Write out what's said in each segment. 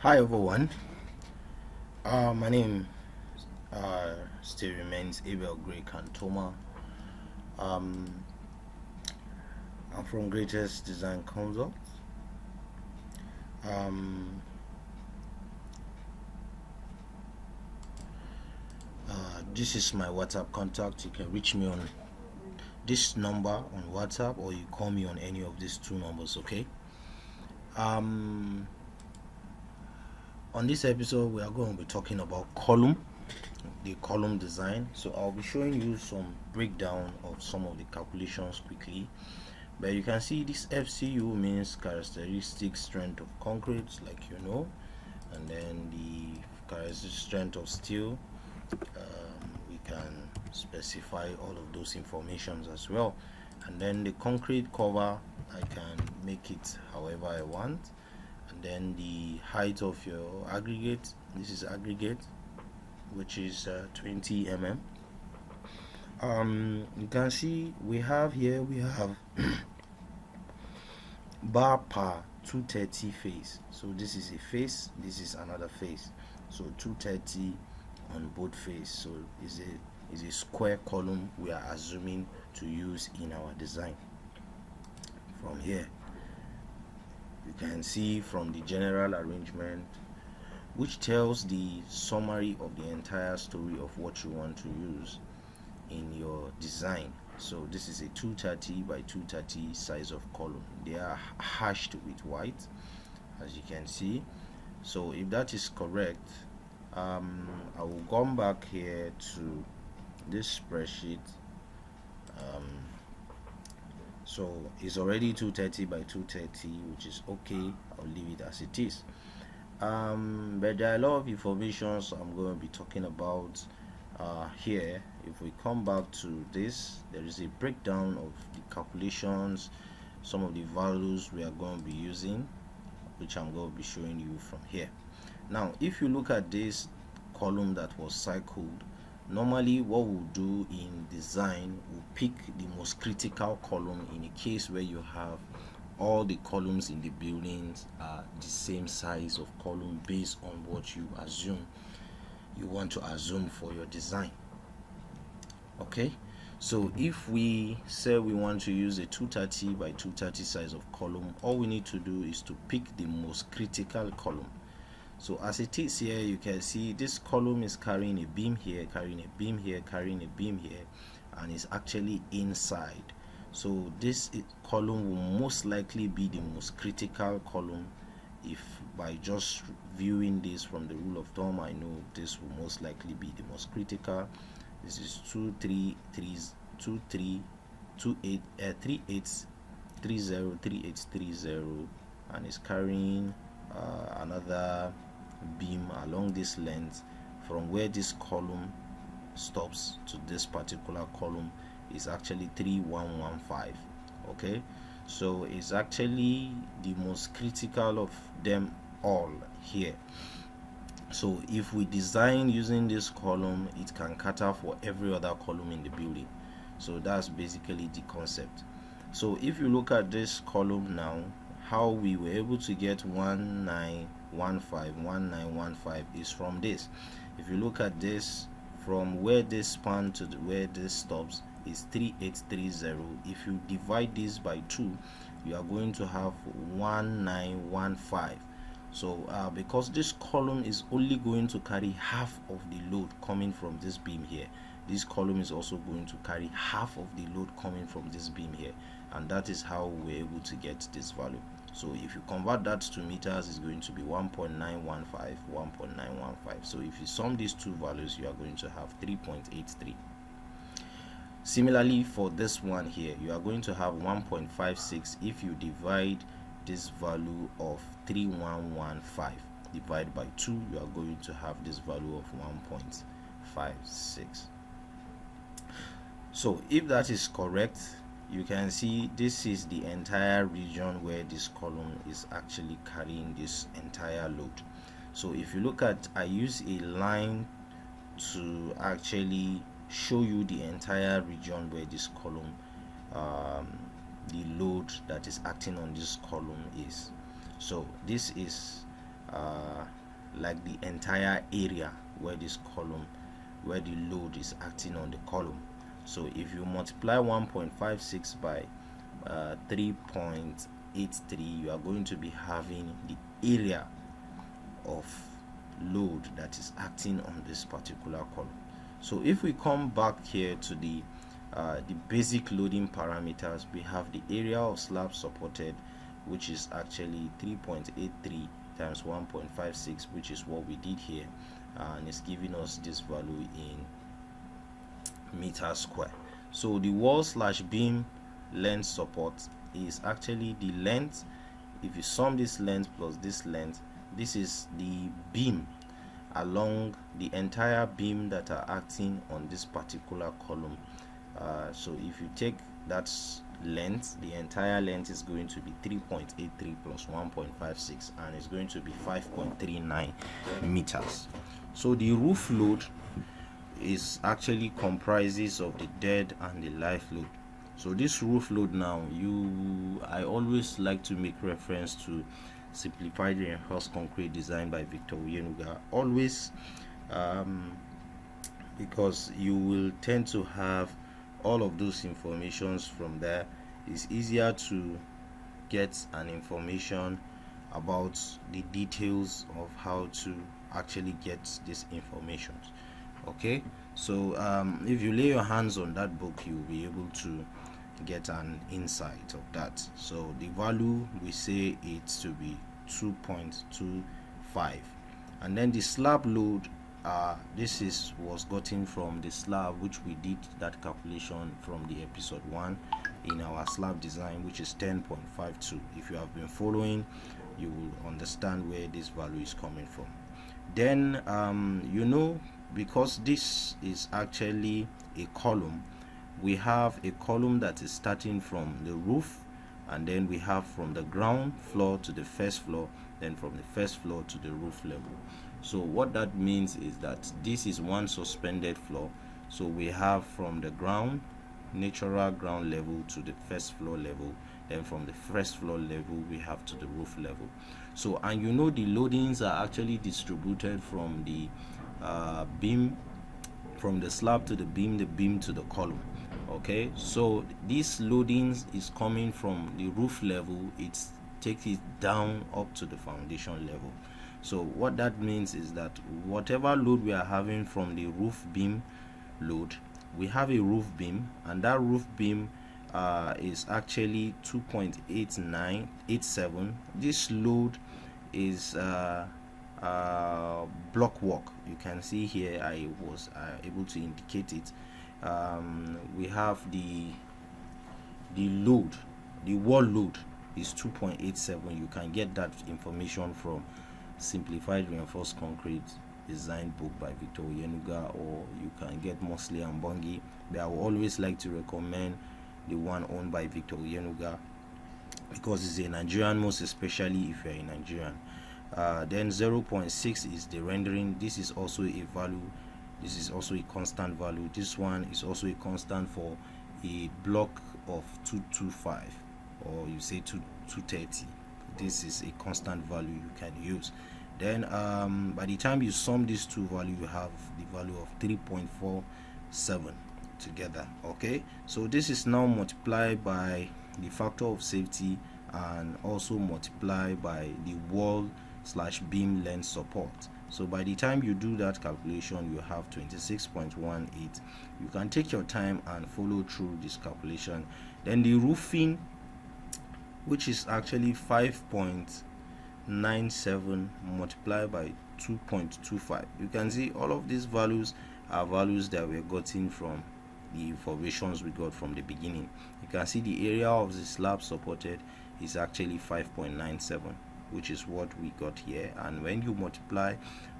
Hi everyone. My name still remains Abel Gray Cantoma. I'm from GREYTEST Design Consult. This is my WhatsApp contact. You can reach me on this number on WhatsApp, or you call me on any of these two numbers. Okay. On this episode, we are going to be talking about the column design. So I'll be showing you some breakdown of some of the calculations quickly. But you can see this FCU means characteristic strength of concrete, like you know, and then the characteristic strength of steel. We can specify all of those informations as well. And then the concrete cover, I can make it however I want. And then the height of your aggregate, this is aggregate, which is 20 mm. You can see we have bar per 230 face. So this is a face, this is another face. So 230 on both face. So is a square column we are assuming to use in our design. From here, you can see from the general arrangement, which tells the summary of the entire story of what you want to use in your design. So this is a 230 by 230 size of column. They are hashed with white, as you can see. So if that is correct, I will come back here to this spreadsheet. So it's already 230 by 230, which is okay. I'll leave it as it is. But there are a lot of information, so I'm going to be talking about here. If we come back to this, there is a breakdown of the calculations, some of the values we are going to be using, which I'm going to be showing you from here. Now if you look at this column that was cycled, normally what we'll do in design, we'll pick the most critical column in a case where you have all the columns in the buildings are the same size of column based on what you want to assume for your design. Okay, so if we say we want to use a 230 by 230 size of column, all we need to do is to pick the most critical column. So as it is here, you can see this column is carrying a beam here, carrying a beam here, carrying a beam here, and is actually inside. So this column will most likely be the most critical column. If by just viewing this from the rule of thumb, I know this will most likely be the most critical. This is 3830, and is carrying another beam along this length. From where this column stops to this particular column is actually 3115. Okay, so it's actually the most critical of them all here. So if we design using this column, it can cater for every other column in the building. So that's basically the concept. So if you look at this column now, how we were able to get 1915 is from this. If you look at this, from where this span to where this stops is 3830. If you divide this by 2, you are going to have 1915. So because this column is only going to carry half of the load coming from this beam here, this column is also going to carry half of the load coming from this beam here, and that is how we're able to get this value. So if you convert that to meters, it's going to be 1.915. So if you sum these two values, you are going to have 3.83. Similarly, for this one here, you are going to have 1.56 if you divide this value of 3115 divided by 2, you are going to have this value of 1.56. So if that is correct, you can see this is the entire region where this column is actually carrying this entire load. So if you look at, I use a line to actually show you the entire region where this column, the load that is acting on this column is. So this is like the entire area where this column, where the load is acting on the column. So if you multiply 1.56 by 3.83, you are going to be having the area of load that is acting on this particular column. So if we come back here to the basic loading parameters, we have the area of slab supported, which is actually 3.83 times 1.56, which is what we did here, and it's giving us this value in meters square. So the wall slash beam length support is actually the length. If you sum this length plus this length, this is the beam along the entire beam that are acting on this particular column. So if you take that length, the entire length is going to be 3.83 plus 1.56, and it's going to be 5.39 meters. So the roof load is actually comprises of the dead and the live load. So this roof load now, I always like to make reference to Simplified Reinforced Concrete Design by Victor Oyenuga, always, because you will tend to have all of those informations from there. It's easier to get an information about the details of how to actually get these informations. Okay, so if you lay your hands on that book, you'll be able to get an insight of that. So the value, we say it's to be 2.25, and then the slab load, this was gotten from the slab, which we did that calculation from the episode 1 in our slab design, which is 10.52. If you have been following, you will understand where this value is coming from. Then because this is actually a column, we have a column that is starting from the roof, and then we have from the ground floor to the first floor, then from the first floor to the roof level. So what that means is that this is one suspended floor. So we have from the ground, natural ground level, to the first floor level, then from the first floor level we have to the roof level. So, and the loadings are actually distributed from the beam, from the slab to the beam to the column. Okay, so this loadings is coming from the roof level, it takes it down up to the foundation level. So what that means is that whatever load we are having from the roof beam load, we have a roof beam, and that roof beam is actually 2.8987. This load is block work. You can see here I was able to indicate it. We have the load, the wall load is 2.87. You can get that information from Simplified Reinforced Concrete Design book by Victor Oyenuga, or you can get Mosley and Bongi. But I would always like to recommend the one owned by Victor Oyenuga, because it's a Nigerian, most especially if you're a Nigerian. Then 0.6 is the rendering. This is also a value, this is also a constant value. This one is also a constant for a block of 225, or you say 230. This is a constant value you can use. Then by the time you sum these two values, you have the value of 3.47 together. Okay, so this is now multiplied by the factor of safety, and also multiplied by the wall slash beam length support. So by the time you do that calculation, you have 26.18. You can take your time and follow through this calculation. Then the roofing, which is actually 5.97 multiplied by 2.25. You can see all of these values are values that were gotten from the informations we got from the beginning. You can see the area of the slab supported is actually 5.97, which is what we got here. And when you multiply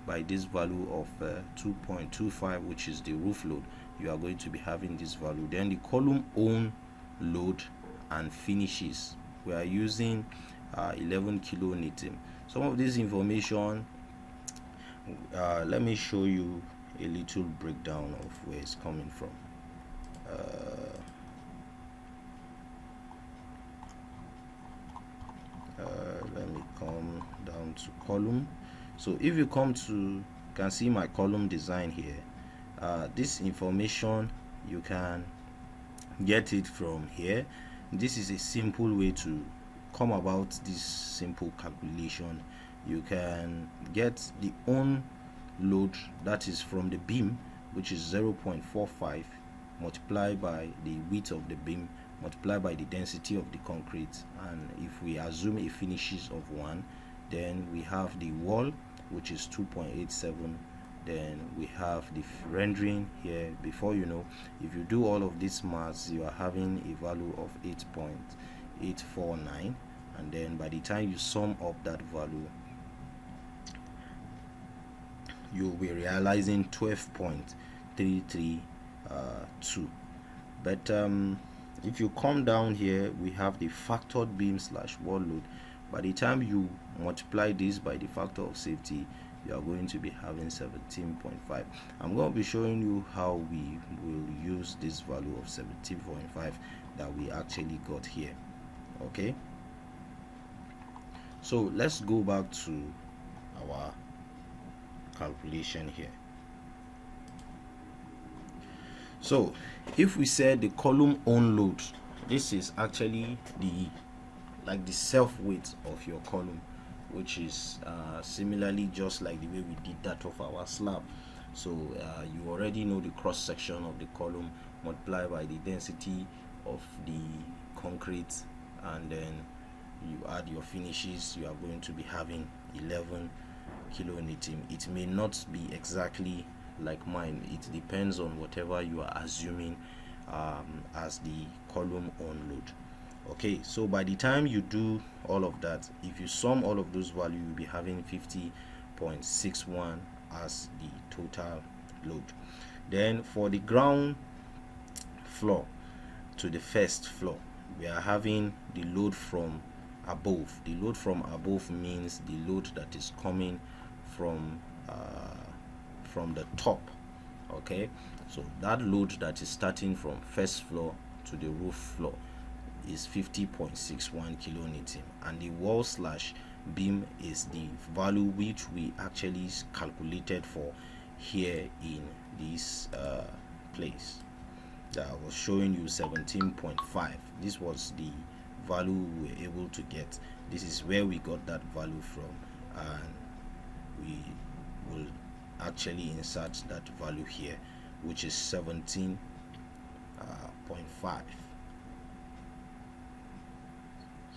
by this value of 2.25, which is the roof load, you are going to be having this value. Then the column own load and finishes, we are using 11 kilonewton. Some of this information, let me show you a little breakdown of where it's coming from. Let me come down to column. So if you come to, you can see my column design here. This information you can get it from here. This is a simple way to come about this simple calculation. You can get the own load, that is from the beam, which is 0.45 multiplied by the width of the beam multiplied by the density of the concrete, and if we assume a finishes of 1, then we have the wall, which is 2.87. then we have the rendering here. Before you know, if you do all of these maths, you are having a value of 8.849, and then by the time you sum up that value, you'll be realizing 12.332. But if you come down here, we have the factored beam / wall load. By the time you multiply this by the factor of safety, you are going to be having 17.5. I'm going to be showing you how we will use this value of 17.5 that we actually got here. Okay, so let's go back to our calculation here. So if we say the column own load, this is actually the self weight of your column, which is similarly just like the way we did that of our slab. So you already know the cross section of the column multiplied by the density of the concrete, and then you add your finishes. You are going to be having 11 kilonewton. It may not be exactly like mine, it depends on whatever you are assuming as the column on load. Okay, so by the time you do all of that, if you sum all of those values, you'll be having 50.61 as the total load. Then for the ground floor to the first floor, we are having the load from above. The load from above means the load that is coming from the top. Okay, so that load that is starting from first floor to the roof floor is 50.61 kilonewton, and the wall / beam is the value which we actually calculated for here in this place that I was showing you, 17.5. This was the value we were able to get. This is where we got that value from, and we will actually insert that value here, which is 17.5.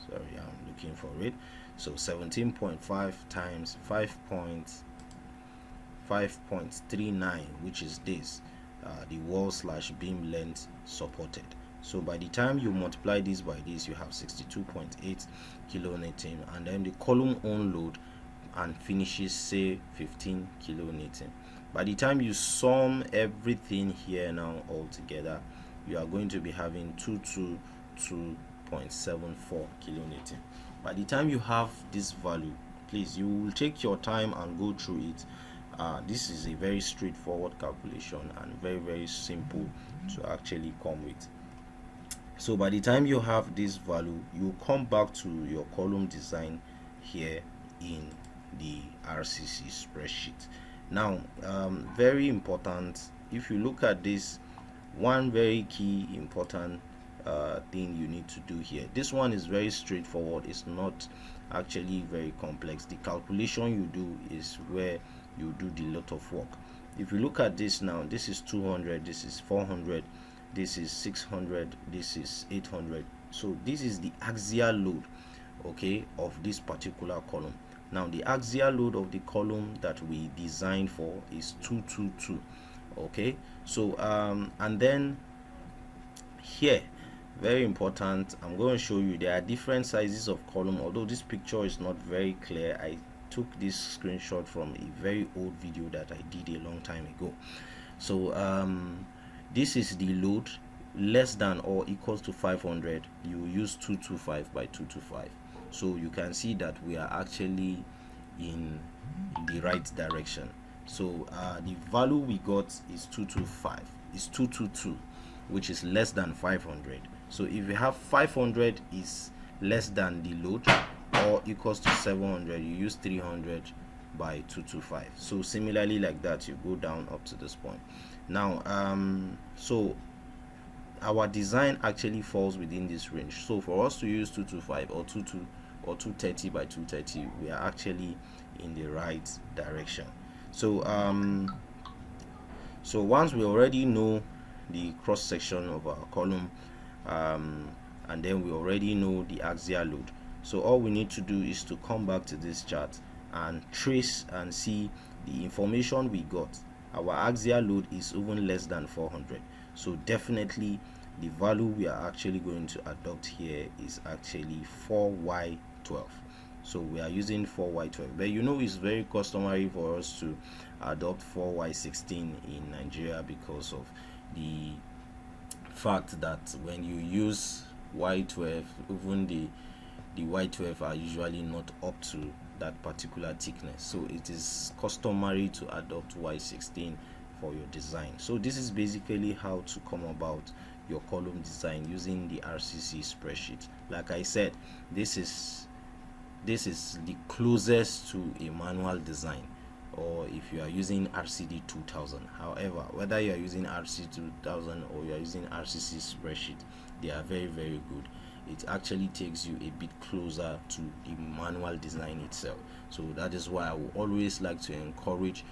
Sorry, I'm looking for it. So 17.5 times 5.39, which is this, the wall / beam length supported. So by the time you multiply this by this, you have 62.8 kilonewton, and then the column on load and finishes say 15 kilonewton. By the time you sum everything here now all together, you are going to be having 222.74 kilonewton. By the time you have this value, please, you will take your time and go through it. This is a very straightforward calculation and very simple to actually come with. So by the time you have this value, you come back to your column design here in the RCC spreadsheet. Now very important, if you look at this, one very key important thing you need to do here, this one is very straightforward. It's not actually very complex. The calculation you do is where you do the lot of work. If you look at this now, this is 200, this is 400, this is 600, this is 800. So this is the axial load, okay, of this particular column. Now the axial load of the column that we designed for is 222. Okay, so and then here, very important, I'm going to show you there are different sizes of column. Although this picture is not very clear, I took this screenshot from a very old video that I did a long time ago. So this is the load less than or equals to 500. You use 225 by 225. So you can see that we are actually in the right direction. So the value we got is 225, is 222, which is less than 500. So if you have 500 is less than the load or equals to 700, you use 300 by 225. So similarly like that, you go down up to this point. Now so our design actually falls within this range. So for us to use 225 or 22 or 230 by 230, we are actually in the right direction. So so once we already know the cross section of our column, and then we already know the axial load, so all we need to do is to come back to this chart and trace and see the information we got. Our axial load is even less than 400, so definitely the value we are actually going to adopt here is actually 4y12. So we are using 4y12, but you know it's very customary for us to adopt 4y16 in Nigeria because of the fact that when you use y12, even the y12 are usually not up to that particular thickness, so it is customary to adopt y16 for your design. So this is basically how to come about your column design using the RCC spreadsheet. Like I said, this is the closest to a manual design, or if you are using RCD 2000. However, whether you are using RCD 2000 or you are using RCC spreadsheet, they are very good. It actually takes you a bit closer to the manual design itself. So that is why I will always like to encourage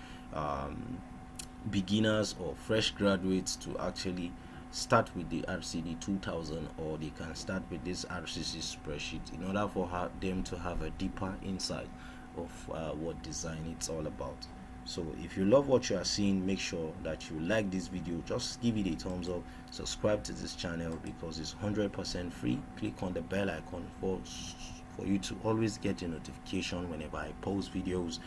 beginners or fresh graduates to actually start with the RCD 2000, or they can start with this RCC spreadsheet in order for them to have a deeper insight of what design it's all about. So if you love what you are seeing, make sure that you like this video, just give it a thumbs up, subscribe to this channel because it's 100% free. Click on the bell icon for you to always get a notification whenever I post videos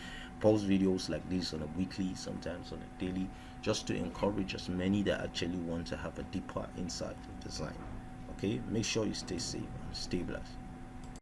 like this on a weekly, sometimes on a daily, just to encourage as many that actually want to have a deeper insight of design. Okay, make sure you stay safe and stay blessed.